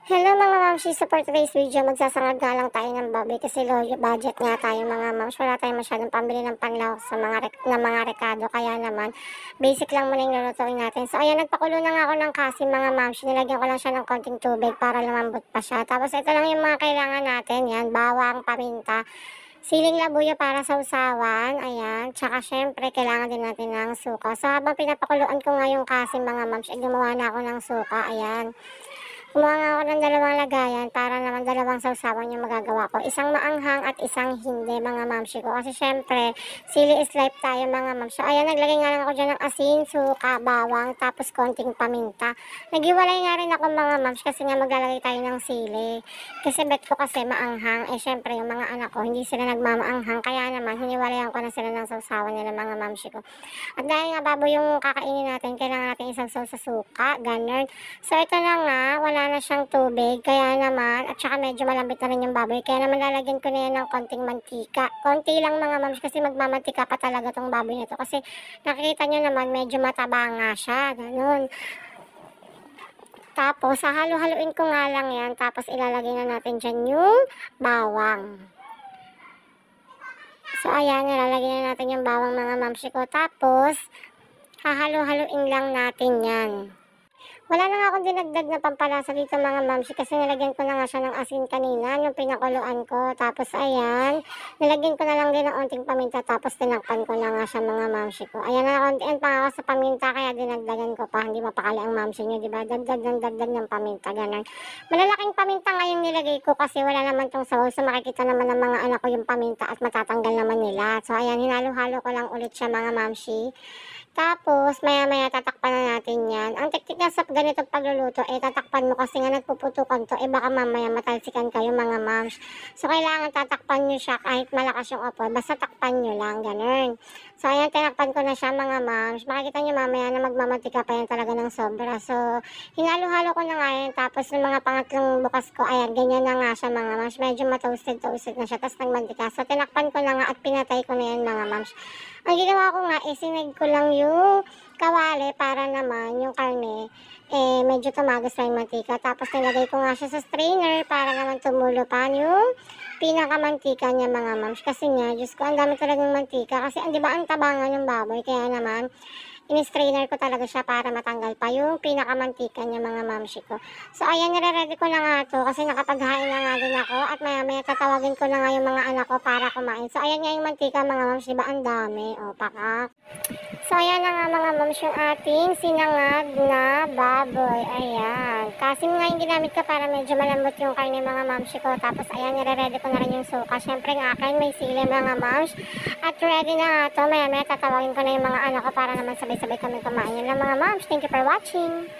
Hello mga mamshi, so for today's video, magsasangag nga lang tayo ng baboy kasi low budget nga tayo mga mams. Wala tayong masyadong pambili ng panlawak sa mga rekado, kaya naman basic lang muna yung lulutuin natin. So ayan, nagpakulo na nga ako ng kasim mga mamshi, nilagyan ko lang siya ng konting tubig para lumambot pa siya. Tapos ito lang yung mga kailangan natin, yan, bawang, paminta, siling labuyo para sa usawan, ayan, tsaka syempre kailangan din natin ng suka. So habang pinapakuluan ko nga yung kasim mga mams, gumawa na ako ng suka, ayan. Kumuha nga ako ng dalawang lagayan para naman dalawang sausawan yung magagawa ko. Isang maanghang at isang hindi mga mamshi ko. Kasi syempre, sili is life tayo mga mamshi. Ayan, naglagay nga lang ako dyan ng asin, suka, bawang, tapos konting paminta. Nagiwalay nga rin ako mga mamshi kasi nga maglalagay tayo ng sili. Kasi bet ko kasi maanghang. Eh syempre, yung mga anak ko, hindi sila nagmamaanghang. Kaya naman, hiniwalayan ko na sila ng sausawan nila mga mamshi ko. At dahil nga baboy yung kakainin natin, kailangan natin isang sa suka, ganun. So ito na nga, wala na siyang tubig, kaya naman, at saka medyo malambit na rin yung baboy, kaya naman lalagyan ko na yan ng konting mantika. Konti lang mga mams, kasi magmamantika pa talaga tong baboy nito, kasi nakikita nyo naman, medyo mataba nga siya, ganun. Tapos, hahalo-haluin ko nga lang yan, tapos ilalagay na natin dyan yung bawang. So, ayan, ilalagay na natin yung bawang mga mamsi ko, tapos, hahalo-haluin lang natin yan. Wala na nga akong dinagdag na pampalasa dito mga mamsi kasi nilagyan ko na nga siya ng asin kanina, yung pinakuluan ko. Tapos ayan, nilagyan ko na lang din ng onting paminta tapos tinakpan ko na nga siya mga mamsi ko. Ayan na, kontian pa ako sa paminta kaya dinagdagan ko pa. Hindi mapakali ang mamsi nyo, diba? Dagdag ng paminta, ganun. Malalaking paminta nga yung nilagay ko kasi wala naman tong sabaw. So makikita naman ng mga anak ko yung paminta at matatanggal naman nila. So ayan, hinalo-halo ko lang ulit siya mga mamsi. Tapos, maya-maya tatakpan na natin yan. Ang teknik nga sa ganitong pagluluto, tatakpan mo kasi nga nagpuputukan to, baka mamaya matalsikan kayo mga moms. So, kailangan tatakpan nyo siya kahit malakas yung apoy. Basta takpan nyo lang, ganun. So, ayan, tinakpan ko na siya mga moms. Makikita nyo mamaya na magmamatika pa yan talaga ng sobra. So, hinalo-halo ko na nga yan. Tapos, yung mga pangatlong bukas ko, ayan, ganyan na nga siya mga moms. Medyo matoasted na siya. Tapos, nagmantika. So, tinakpan ko na nga at pinatay ko na yan mga moms. Ang ginawa ko nga, sinag ko lang yung kawali para naman yung karne, medyo tumagas pa yung mantika. Tapos nilagay ko nga siya sa strainer para naman tumulo pa yung pinakamantika niya mga mams. Kasi nga, Diyos ko, ang dami talagang mantika. Kasi, di ba, ang tabangan yung baboy. Kaya naman, in-strainer ko talaga siya para matanggal pa yung pinakamantika niya mga mamshi ko. So, ayan, nire-ready ko na nga to kasi nakapaghain na nga din ako at maya-maya tatawagin ko na nga yung mga anak ko para kumain. So, ayan nga yung mantika mga mamshi, diba? Ang dami. O, pakak. So, ayan na nga mga mams yung ating sinangag na baboy. Ayan. Kasim nga yung ginamit ko para medyo malambot yung karne mga mamshi ko. Tapos, ayan, nire-ready ko na rin yung suka. Siyempre ng akin, may sili mga mams. At ready na nga to. Maya-maya tatawagin ko na yung mga anak ko para naman sabay-sabay kami kumain. Yun lang mga mams. Thank you for watching.